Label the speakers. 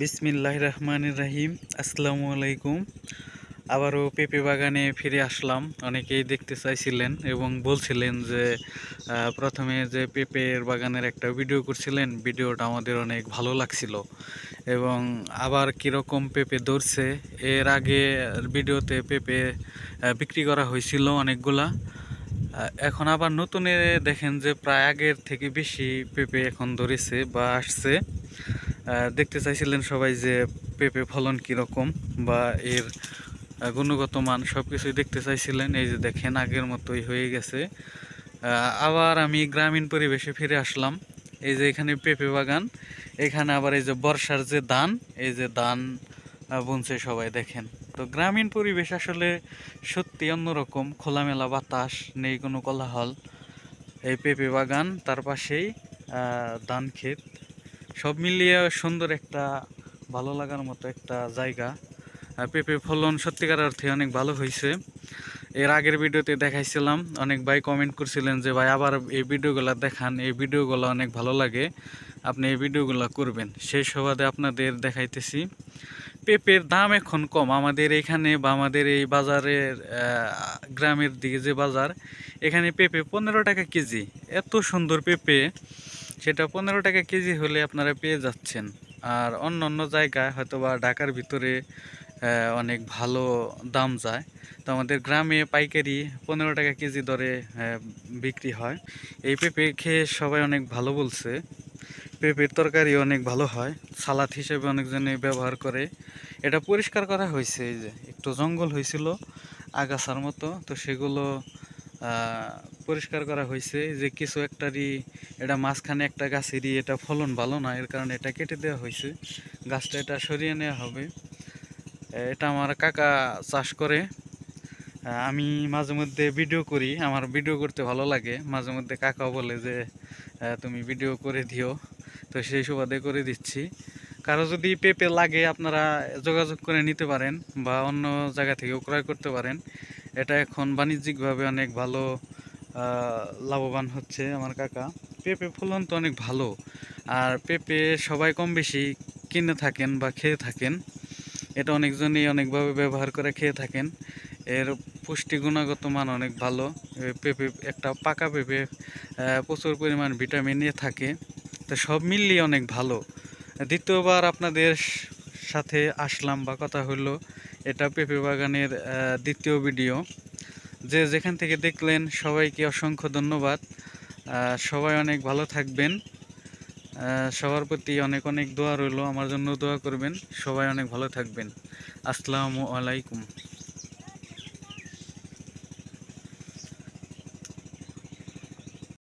Speaker 1: বিসমিল্লাহির রহমানির রহিম। আসসালামু আলাইকুম। আবারও পেঁপে বাগানে ফিরে আসলাম। অনেকেই দেখতে চাইছিলেন এবং বলছিলেন যে প্রথমে যে পেঁপের বাগানের একটা ভিডিও করছিলেন, ভিডিওটা আমাদের অনেক ভালো লাগছিল এবং আবার কীরকম পেঁপে ধরছে। এর আগে ভিডিওতে পেঁপে বিক্রি করা হয়েছিল অনেকগুলা। এখন আবার নতুনে দেখেন যে প্রায় আগের থেকে বেশি পেঁপে এখন ধরেছে বা আসছে। দেখতে চাইছিলেন সবাই যে পেঁপে ফলন কীরকম বা এর গুণগত মান সব কিছুই দেখতে চাইছিলেন। এই যে দেখেন আগের মতোই হয়ে গেছে। আবার আমি গ্রামীণ পরিবেশে ফিরে আসলাম। এই যে এখানে পেঁপে বাগান, এখানে আবার এই যে বর্ষার যে ধান, এই যে ধান বুনছে সবাই দেখেন। তো গ্রামীণ পরিবেশ আসলে সত্যি অন্যরকম, খোলামেলা বাতাস, নেই কোনো কোলাহল। এই পেঁপে বাগান, তার পাশেই ধান ক্ষেত, সব মিলিয়ে সুন্দর একটা ভালো লাগার মতো একটা জায়গা। পেঁপে ফলন সত্যিকার অর্থে অনেক ভালো হয়েছে। এর আগের ভিডিওতে দেখাইছিলাম, অনেক ভাই কমেন্ট করছিলেন যে ভাই আবার এই ভিডিওগুলো দেখান, এই ভিডিওগুলো অনেক ভালো লাগে, আপনি এই ভিডিওগুলো করবেন। সেই সুবাদে আপনাদের দেখাইতেছি। পেঁপের দাম এখন কম আমাদের এখানে বা আমাদের এই বাজারের, গ্রামের দিকে যে বাজার, এখানে পেঁপে 15 টাকা কেজি। এত সুন্দর পেঁপে, সেটা 15 টাকা কেজি হলে আপনারা পেয়ে যাচ্ছেন। আর অন্য অন্য জায়গায় হয়তো বা ঢাকার ভিতরে অনেক ভালো দাম যায়। তো আমাদের গ্রামে পাইকারি 15 টাকা কেজি দরে বিক্রি হয়। এই পেঁপে খেয়ে সবাই অনেক ভালো বলছে। পেঁপের তরকারি অনেক ভালো হয়, সালাদ হিসেবে অনেকজনে ব্যবহার করে। এটা পরিষ্কার করা হয়েছে, এই যে একটু জঙ্গল হয়েছিল আগাছার মতো, তো সেগুলো পরিষ্কার করা হয়েছে। যে কিছু একটারই, এটা মাঝখানে একটা গাছেরই এটা ফলন ভালো না, এর কারণে এটা কেটে দেওয়া হয়েছে। গাছটা এটা সরিয়ে নেওয়া হবে। এটা আমার কাকা চাষ করে। আমি মাঝে মধ্যে ভিডিও করি, আমার ভিডিও করতে ভালো লাগে। মাঝে মধ্যে কাকাও বলে যে তুমি ভিডিও করে দিও, তো সেই সুবাদে করে দিচ্ছি। কারো যদি পেঁপে লাগে আপনারা যোগাযোগ করে নিতে পারেন বা অন্য জায়গা থেকেও ক্রয় করতে পারেন। এটা এখন বাণিজ্যিকভাবে অনেক ভালো লাভবান হচ্ছে আমার কাকা। পেঁপে ফলন তো অনেক ভালো। আর পেঁপে সবাই কম বেশি কিনে থাকেন বা খেয়ে থাকেন। এটা অনেকজনই অনেকভাবে ব্যবহার করে খেয়ে থাকেন। এর পুষ্টি গুণগত মান অনেক ভালো। পেঁপে, একটা পাকা পেঁপে প্রচুর পরিমাণ ভিটামিন এ থাকে। তো সব মিলিয়ে অনেক ভালো। দ্বিতীয়বার আপনাদের সাথে আসলাম বা কথা হলো, এটা পেঁপে বাগানের দ্বিতীয় ভিডিও। যে যেখান থেকে দেখলেন সবাইকে অসংখ্য ধন্যবাদ। সবাই অনেক ভালো থাকবেন। সবার প্রতি অনেক অনেক দোয়া রইল, আমার জন্য দোয়া করবেন। সবাই অনেক ভালো থাকবেন। আসসালামু আলাইকুম।